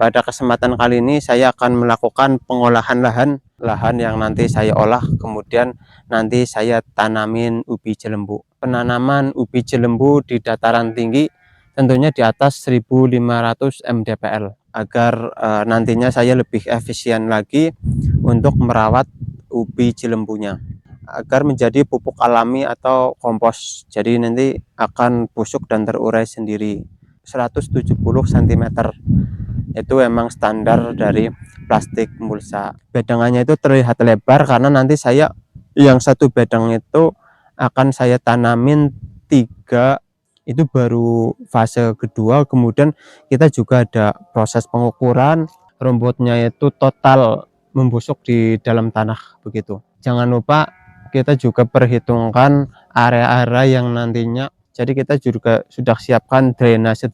Pada kesempatan kali ini saya akan melakukan pengolahan lahan yang nanti saya olah, kemudian nanti saya tanamin ubi jelembu. Penanaman ubi jelembu di dataran tinggi tentunya di atas 1500 mdpl agar nantinya saya lebih efisien lagi untuk merawat ubi jelembunya agar menjadi pupuk alami atau kompos. Jadi nanti akan busuk dan terurai sendiri. 170 cm itu emang standar dari plastik mulsa. Bedangannya itu terlihat lebar karena nanti saya yang satu bedang itu akan saya tanamin 3, itu baru fase kedua. Kemudian kita juga ada proses pengukuran rumputnya, itu total membusuk di dalam tanah begitu. Jangan lupa kita juga perhitungkan area-area yang nantinya, jadi kita juga sudah siapkan drainase.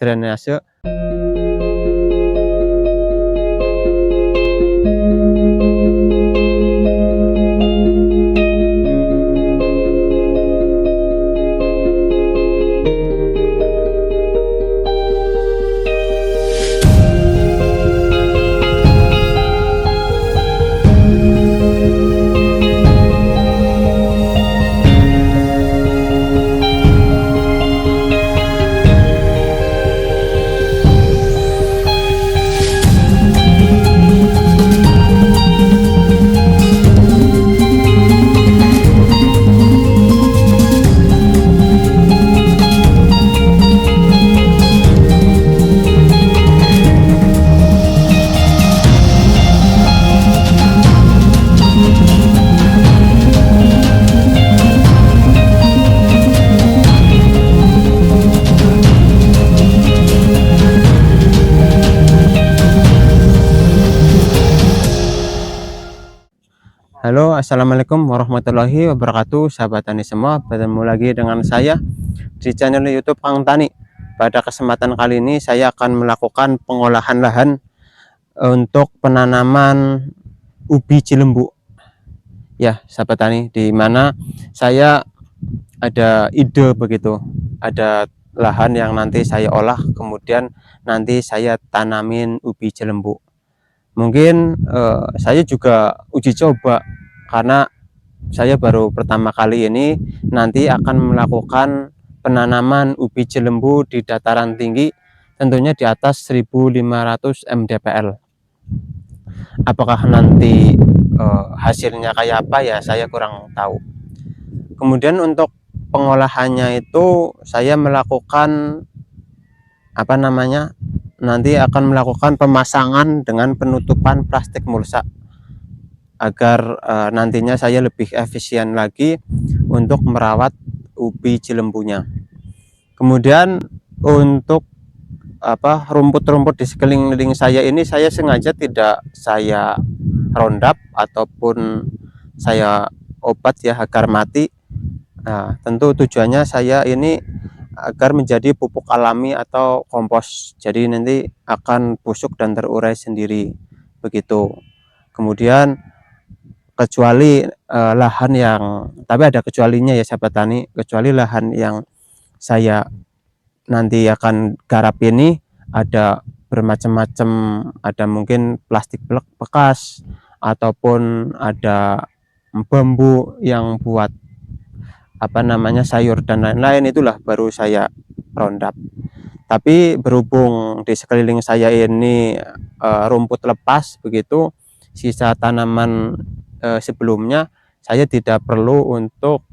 Halo, assalamualaikum warahmatullahi wabarakatuh, sahabat tani semua. Bertemu lagi dengan saya di channel YouTube Kang Tani. Pada kesempatan kali ini saya akan melakukan pengolahan lahan untuk penanaman ubi jelembu. Ya, sahabat tani, di mana saya ada ide begitu. Ada lahan yang nanti saya olah, kemudian nanti saya tanamin ubi jelembu. Mungkin saya juga uji coba karena saya baru pertama kali ini nanti akan melakukan penanaman ubi jelembu di dataran tinggi, tentunya di atas 1500 mdpl. Apakah nanti hasilnya kayak apa ya, saya kurang tahu. Kemudian untuk pengolahannya itu saya melakukan nanti akan melakukan pemasangan dengan penutupan plastik mulsa agar nantinya saya lebih efisien lagi untuk merawat ubi jelembunya. Kemudian untuk rumput-rumput di sekeliling saya ini saya sengaja tidak saya rondap ataupun saya obat ya agar mati. Nah, tentu tujuannya saya ini agar menjadi pupuk alami atau kompos, jadi nanti akan busuk dan terurai sendiri begitu. Kemudian kecuali lahan yang, tapi ada kecualinya ya sahabat tani, kecuali lahan yang saya nanti akan garap ini ada bermacam-macam, ada mungkin plastik bekas ataupun ada bambu yang buat sayur dan lain-lain, itulah baru saya rondap. Tapi berhubung di sekeliling saya ini rumput lepas begitu, sisa tanaman sebelumnya saya tidak perlu untuk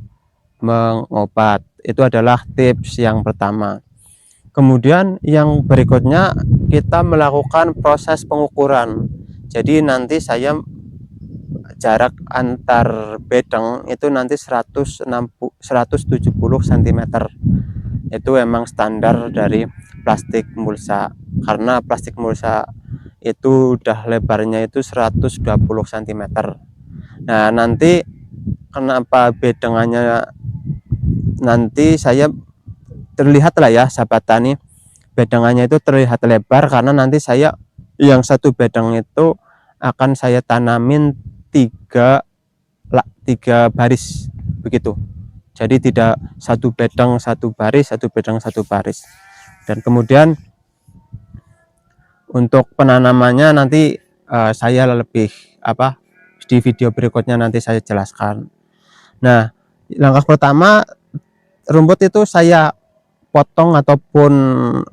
mengobat. Itu adalah tips yang pertama. Kemudian yang berikutnya kita melakukan proses pengukuran. Jadi nanti saya jarak antar bedeng itu nanti 170 cm. Itu emang standar dari plastik mulsa, karena plastik mulsa itu udah lebarnya itu 120 cm. Nah, nanti kenapa bedengannya nanti saya terlihat lah ya sahabat tani, bedengannya itu terlihat lebar karena nanti saya yang satu bedeng itu akan saya tanamin 3 baris begitu. Jadi tidak satu bedeng satu baris, satu bedeng satu baris. Dan kemudian Untuk penanamannya nanti saya lebih di video berikutnya nanti saya jelaskan. Nah, langkah pertama, rumput itu saya potong ataupun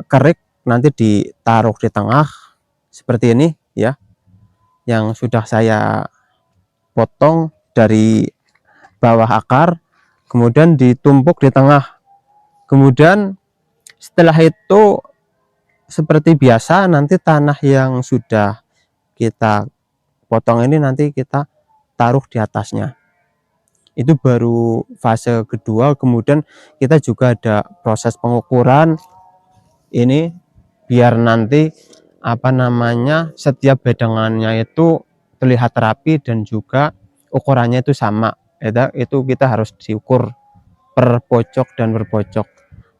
kerik, nanti ditaruh di tengah seperti ini ya, yang sudah saya potong dari bawah akar, kemudian ditumpuk di tengah. Kemudian setelah itu seperti biasa, nanti tanah yang sudah kita potong ini nanti kita taruh di atasnya. Itu baru fase kedua. Kemudian kita juga ada proses pengukuran ini, biar nanti setiap bedengannya itu terlihat rapi dan juga ukurannya itu sama. Itu kita harus diukur per pojok dan per pojok.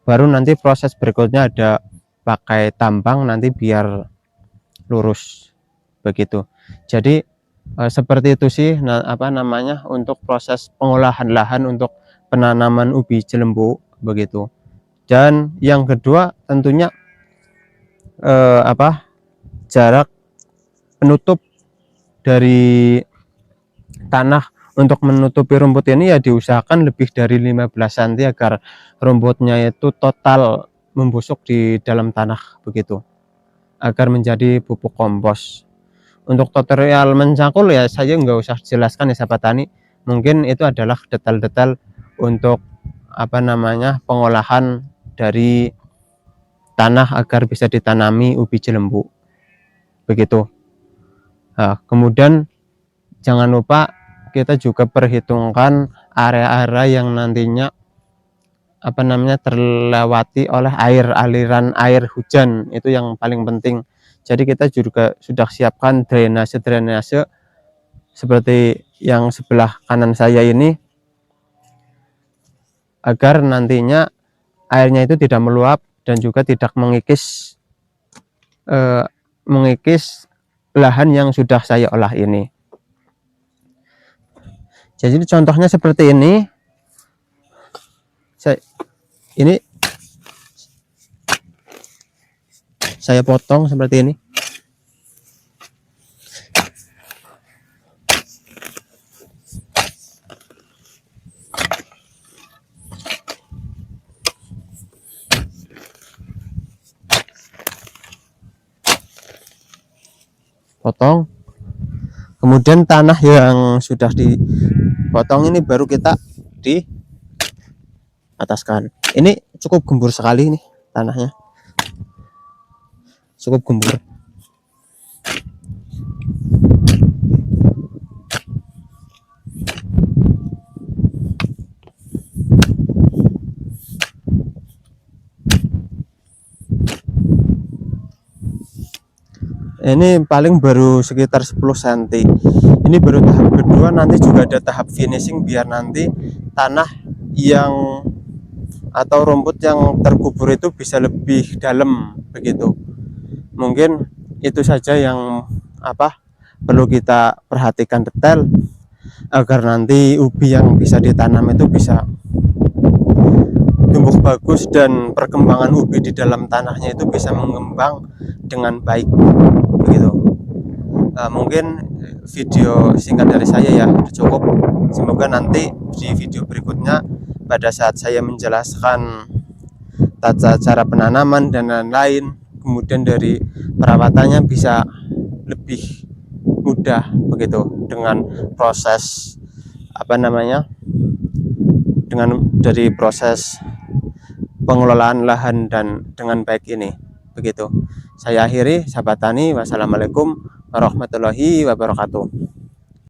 Baru nanti proses berikutnya ada pakai tambang nanti biar lurus begitu. Jadi seperti itu sih untuk proses pengolahan lahan untuk penanaman ubi jelembu begitu. Dan yang kedua tentunya jarak penutup dari tanah untuk menutupi rumput ini ya diusahakan lebih dari 15 cm agar rumputnya itu total membusuk di dalam tanah begitu, agar menjadi pupuk kompos. Untuk tutorial mencangkul ya saya nggak usah jelaskan ya sahabat tani, mungkin itu adalah detail-detail untuk pengolahan dari tanah agar bisa ditanami ubi jelembu begitu. Nah, kemudian jangan lupa kita juga perhitungkan area-area yang nantinya terlewati oleh aliran air hujan, itu yang paling penting. Jadi kita juga sudah siapkan drainase seperti yang sebelah kanan saya ini, agar nantinya airnya itu tidak meluap dan juga tidak mengikis lahan yang sudah saya olah ini. Jadi contohnya seperti ini. Saya potong seperti ini. Potong. Kemudian tanah yang sudah dipotong ini baru kita di ataskan. Ini cukup gembur sekali nih tanahnya, cukup gembur. Ini paling baru sekitar 10 cm. Ini baru tahap kedua, nanti juga ada tahap finishing biar nanti tanah yang atau rumput yang terkubur itu bisa lebih dalam begitu. Mungkin itu saja yang perlu kita perhatikan detail agar nanti ubi yang bisa ditanam itu bisa tumbuh bagus dan perkembangan ubi di dalam tanahnya itu bisa mengembang dengan baik begitu. Mungkin video singkat dari saya ya cukup. Semoga nanti di video berikutnya pada saat saya menjelaskan tata cara penanaman dan lain-lain, kemudian dari perawatannya bisa lebih mudah begitu, dengan proses dari proses pengelolaan lahan dan dengan baik ini begitu. Saya akhiri sahabat tani, wassalamualaikum warahmatullahi wabarakatuh.